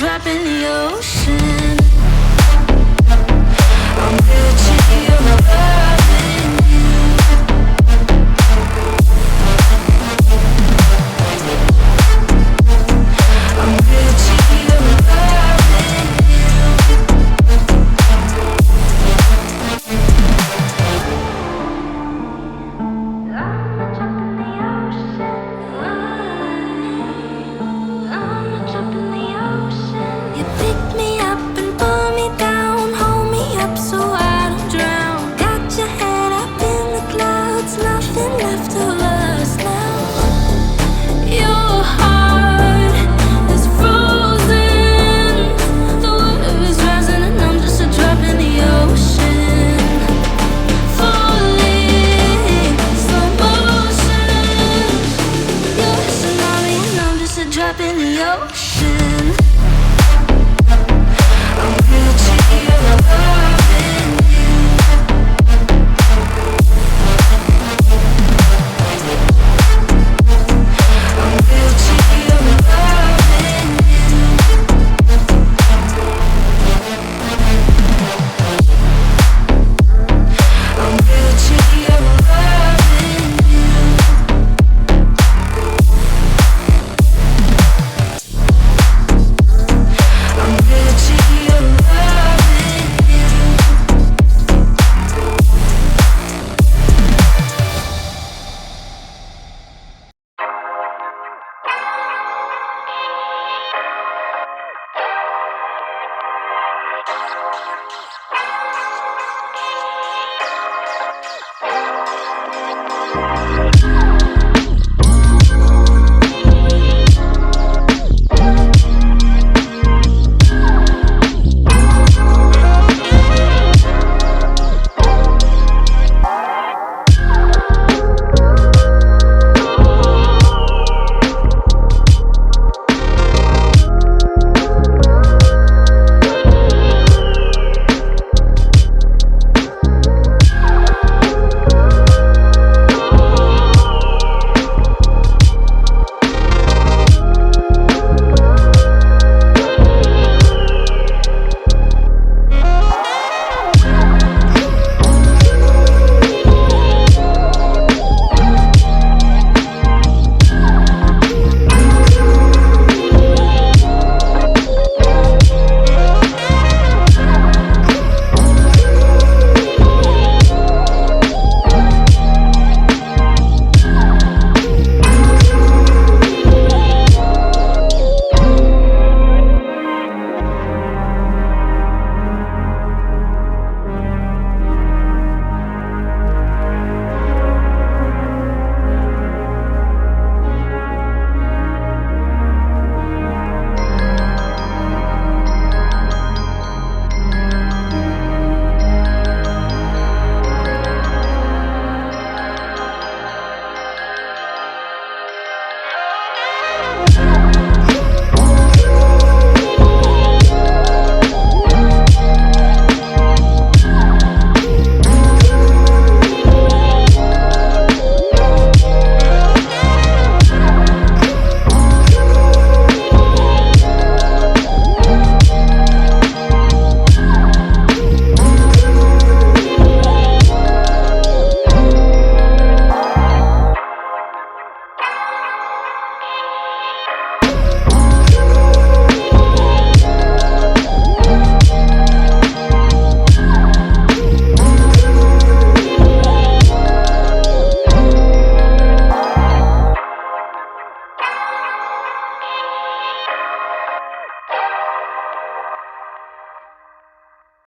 drop in the ocean. I'm guilty of loving you. I'm guilty of loving I'm a drop in the ocean. You pick me up and pull me down, hold me up so I don't drown. Got your head up in the clouds, nothing left of us now. Your heart is frozen, the water is rising and I'm just a drop in the ocean. Falling, slow motion. You're missing on me and I'm just a drop in the ocean.